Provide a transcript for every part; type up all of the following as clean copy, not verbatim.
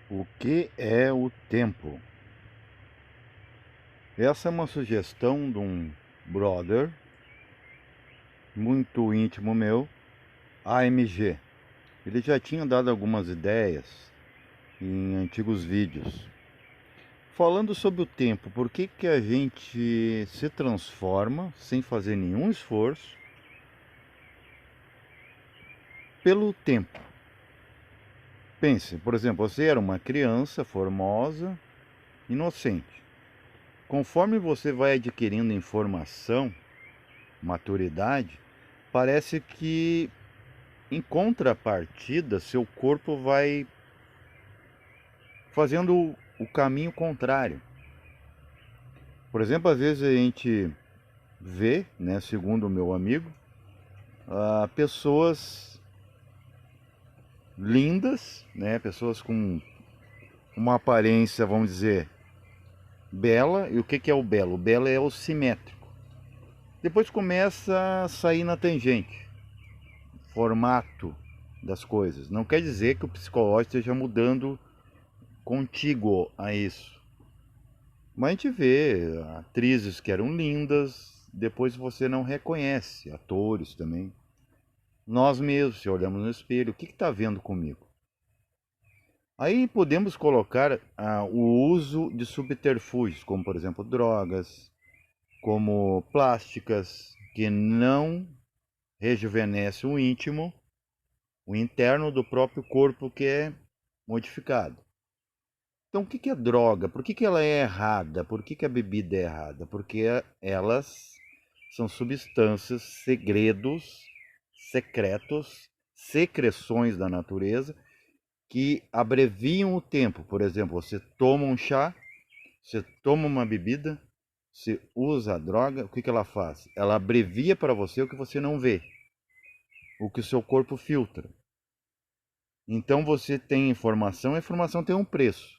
O que é o tempo? Essa é uma sugestão de um brother muito íntimo meu, AMG. Ele já tinha dado algumas ideias em antigos vídeos. Falando sobre o tempo, por que que a gente se transforma sem fazer nenhum esforço pelo tempo? Pense, por exemplo, você era uma criança formosa, inocente. Conforme você vai adquirindo informação, maturidade, parece que em contrapartida seu corpo vai fazendo o caminho contrário. Por exemplo, às vezes a gente vê, né, segundo o meu amigo, pessoas lindas, né, pessoas com uma aparência, vamos dizer, bela. E o que que é o belo? O belo é o simétrico. Depois começa a sair na tangente, formato das coisas. Não quer dizer que o psicológico esteja mudando contíguo a isso. Mas a gente vê atrizes que eram lindas, depois você não reconhece, atores também. Nós mesmos, se olhamos no espelho, o que está vendo comigo? Aí podemos colocar o uso de subterfúgios, como por exemplo drogas, como plásticas, que não rejuvenescem o íntimo, o interno do próprio corpo que é modificado. Então, o que que é droga? Por que que ela é errada? Por que que a bebida é errada? Porque elas são substâncias, segredos, secretos, secreções da natureza que abreviam o tempo. Por exemplo, você toma um chá, você toma uma bebida, você usa a droga, o que que ela faz? Ela abrevia para você o que você não vê, o que o seu corpo filtra. Então você tem informação, a informação tem um preço.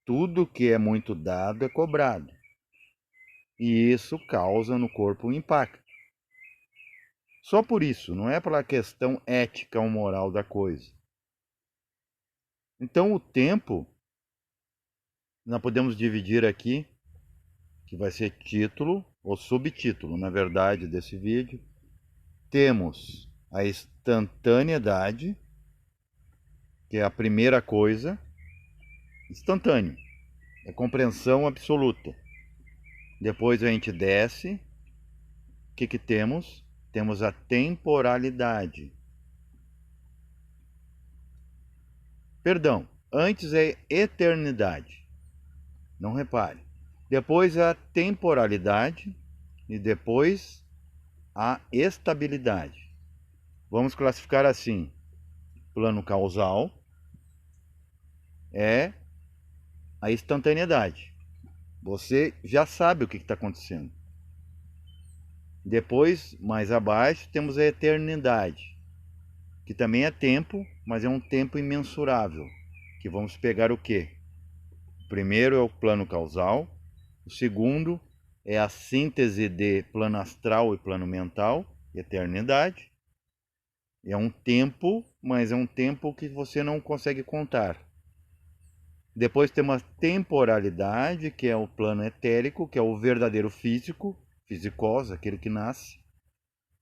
Tudo que é muito dado é cobrado. E isso causa no corpo um impacto. Só por isso, não é pela questão ética ou moral da coisa. Então o tempo, nós podemos dividir aqui, que vai ser título ou subtítulo, na verdade, desse vídeo. Temos a instantaneidade, que é a primeira coisa. Instantâneo, é compreensão absoluta. Depois a gente desce. O que que temos? Temos a temporalidade. Perdão, antes é eternidade. Não repare. Depois a temporalidade e depois a estabilidade. Vamos classificar assim: plano causal é a instantaneidade. Você já sabe o que está acontecendo. Depois, mais abaixo, temos a eternidade, que também é tempo, mas é um tempo imensurável. Que vamos pegar o quê? O primeiro é o plano causal, o segundo é a síntese de plano astral e plano mental, eternidade. É um tempo, mas é um tempo que você não consegue contar. Depois temos a temporalidade, que é o plano etérico, que é o verdadeiro físico, fisicós, aquele que nasce.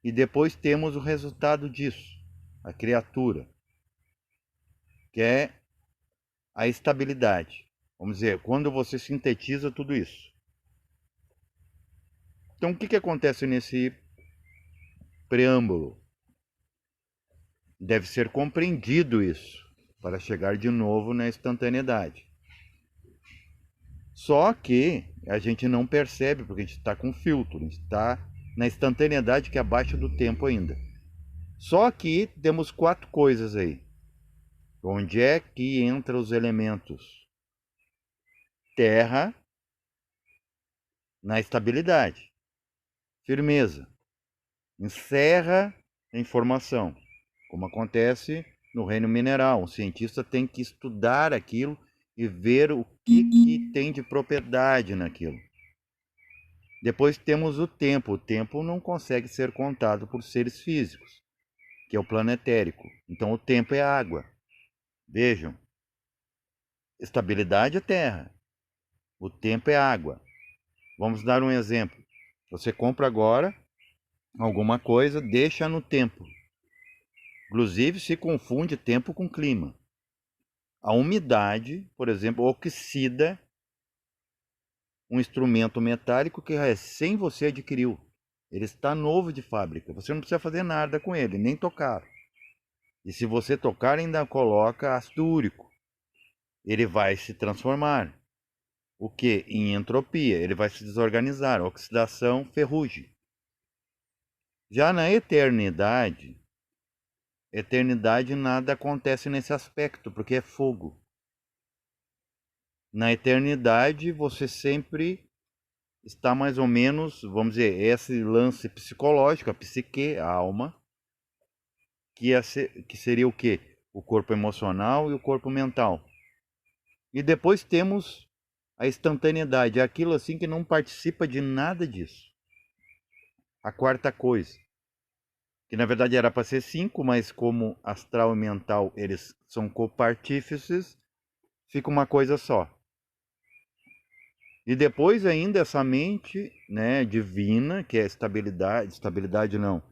E depois temos o resultado disso, a criatura, que é a estabilidade. Vamos dizer, quando você sintetiza tudo isso. Então, o que acontece nesse preâmbulo? Deve ser compreendido isso, para chegar de novo na instantaneidade. Só que a gente não percebe, porque a gente está com filtro, a gente está na instantaneidade que é abaixo do tempo ainda. Só que temos quatro coisas aí. Onde é que entram os elementos? Terra, na estabilidade. Firmeza. Encerra a informação, como acontece no reino mineral. O cientista tem que estudar aquilo e ver o que tem de propriedade naquilo. Depois temos o tempo. O tempo não consegue ser contado por seres físicos, que é o plano etérico. Então o tempo é água. Vejam, estabilidade é terra, o tempo é água. Vamos dar um exemplo. Você compra agora alguma coisa, deixa no tempo. Inclusive se confunde tempo com clima. A umidade, por exemplo, oxida um instrumento metálico que recém você adquiriu. Ele está novo de fábrica. Você não precisa fazer nada com ele, nem tocar. E se você tocar, ainda coloca ácido úrico. Ele vai se transformar. O que? Em entropia. Ele vai se desorganizar. Oxidação, ferrugem. Já na eternidade nada acontece nesse aspecto, porque é fogo. Na eternidade você sempre está mais ou menos, vamos dizer, esse lance psicológico, a psique, a alma, que seria o quê? O corpo emocional e o corpo mental. E depois temos a instantaneidade, aquilo assim que não participa de nada disso. A quarta coisa, que na verdade era para ser 5, mas como astral e mental eles são copartífices, fica uma coisa só. E depois ainda essa mente, né, divina, que é estabilidade não,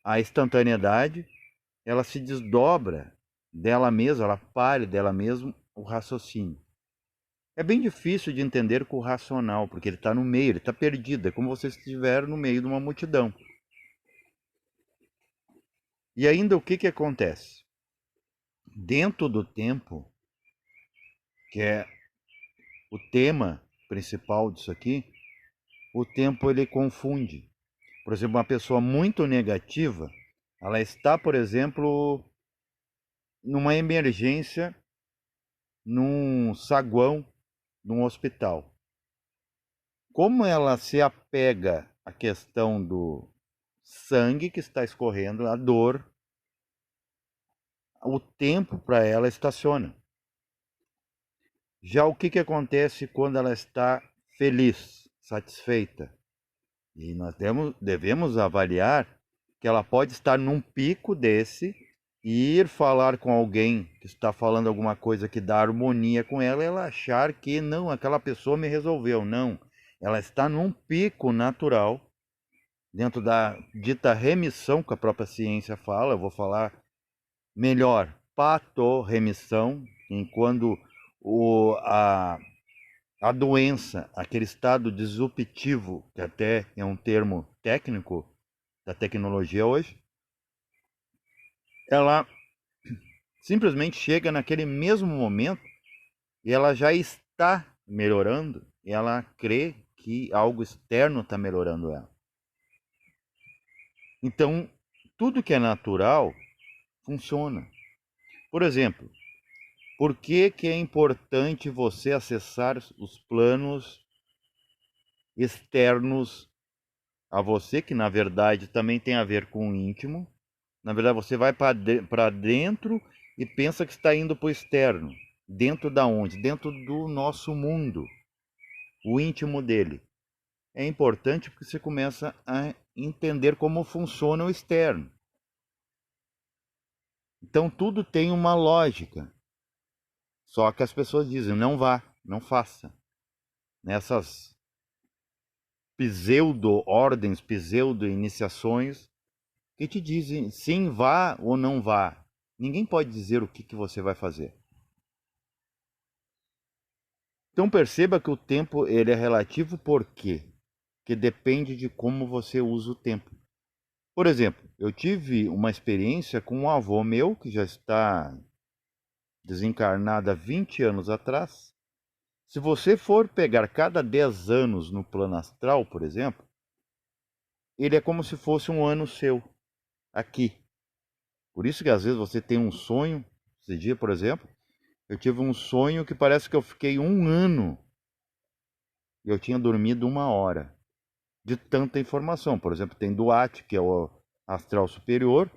a instantaneidade, ela se desdobra dela mesma, ela pare dela mesma o raciocínio. É bem difícil de entender com o racional, porque ele está no meio, ele está perdido, é como se você estiver no meio de uma multidão. E ainda o que, que acontece? Dentro do tempo, que é o tema principal disso aqui, o tempo ele confunde. Por exemplo, uma pessoa muito negativa, ela está, por exemplo, numa emergência, num saguão, num hospital. Como ela se apega à questão do sangue que está escorrendo, a dor, o tempo para ela estaciona. Já o que, que acontece quando ela está feliz, satisfeita? E nós devemos avaliar que ela pode estar num pico desse e ir falar com alguém que está falando alguma coisa que dá harmonia com ela, e ela achar que não, aquela pessoa me resolveu. Não, ela está num pico natural, dentro da dita remissão que a própria ciência fala, eu vou falar melhor, patorremissão, quando a doença, aquele estado disruptivo, que até é um termo técnico da tecnologia hoje, ela simplesmente chega naquele mesmo momento e ela já está melhorando, e ela crê que algo externo está melhorando ela. Então, tudo que é natural funciona. Por exemplo, por que, que é importante você acessar os planos externos a você, que na verdade também tem a ver com o íntimo? Na verdade, você vai para dentro e pensa que está indo para o externo. Dentro da onde? Dentro do nosso mundo, o íntimo dele. É importante porque você começa a entender como funciona o externo. Então tudo tem uma lógica. Só que as pessoas dizem, não vá, não faça. Nessas pseudo-ordens, pseudo-iniciações, que te dizem sim, vá ou não vá. Ninguém pode dizer o que, que você vai fazer. Então perceba que o tempo ele é relativo por quê? Que depende de como você usa o tempo. Por exemplo, eu tive uma experiência com um avô meu que já está desencarnado há 20 anos atrás. Se você for pegar cada 10 anos no plano astral, por exemplo, ele é como se fosse um ano seu aqui. Por isso que às vezes você tem um sonho. Esse dia, por exemplo, eu tive um sonho que parece que eu fiquei um ano e eu tinha dormido uma hora. De tanta informação. Por exemplo, tem Duarte, que é o astral superior.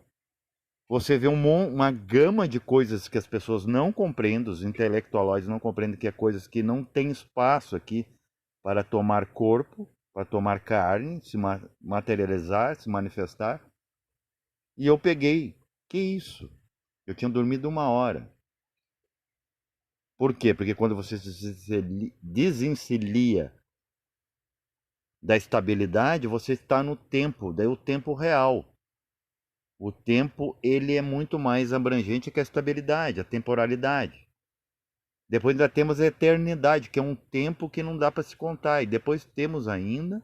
Você vê uma gama de coisas que as pessoas não compreendem, os intelectuais não compreendem, que é coisas que não tem espaço aqui para tomar corpo, para tomar carne, se materializar, se manifestar. E eu peguei, que isso? Eu tinha dormido uma hora. Por quê? Porque quando você se desencilia da estabilidade, você está no tempo, daí o tempo real. O tempo, ele é muito mais abrangente que a estabilidade, a temporalidade. Depois ainda temos a eternidade, que é um tempo que não dá para se contar. E depois temos ainda,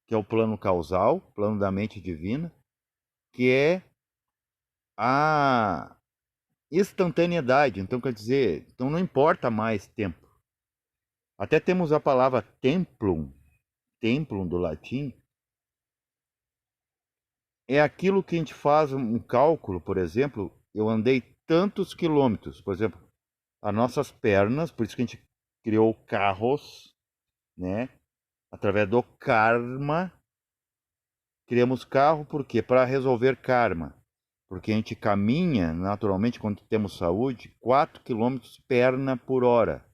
que é o plano causal, plano da mente divina, que é a instantaneidade. Então, quer dizer, então não importa mais tempo. Até temos a palavra templum, templum do latim, é aquilo que a gente faz um cálculo, por exemplo, eu andei tantos quilômetros, por exemplo, as nossas pernas, por isso que a gente criou carros, né? Através do karma, criamos carro, por quê? Para resolver karma. Porque a gente caminha, naturalmente, quando temos saúde, 4 quilômetros perna por hora.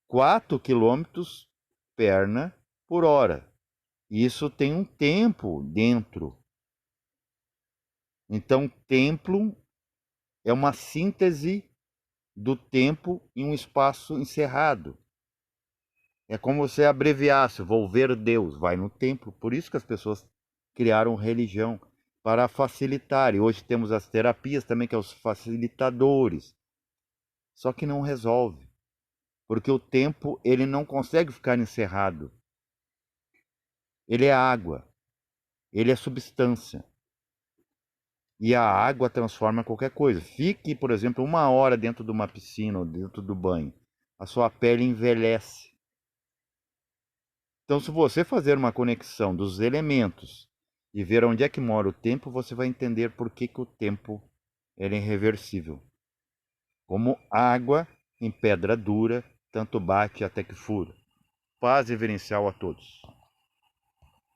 4 quilômetros perna por hora. Isso tem um tempo dentro. Então, templo é uma síntese do tempo em um espaço encerrado. É como se abreviasse, vou ver Deus, vai no templo. Por isso que as pessoas criaram religião, para facilitar. E hoje temos as terapias também, que são os facilitadores. Só que não resolve, porque o tempo ele não consegue ficar encerrado. Ele é água, ele é substância. E a água transforma qualquer coisa. Fique, por exemplo, 1 hora dentro de uma piscina ou dentro do banho. A sua pele envelhece. Então, se você fazer uma conexão dos elementos e ver onde é que mora o tempo, você vai entender por que o tempo é irreversível. Como água em pedra dura, tanto bate até que fura. Paz reverencial a todos.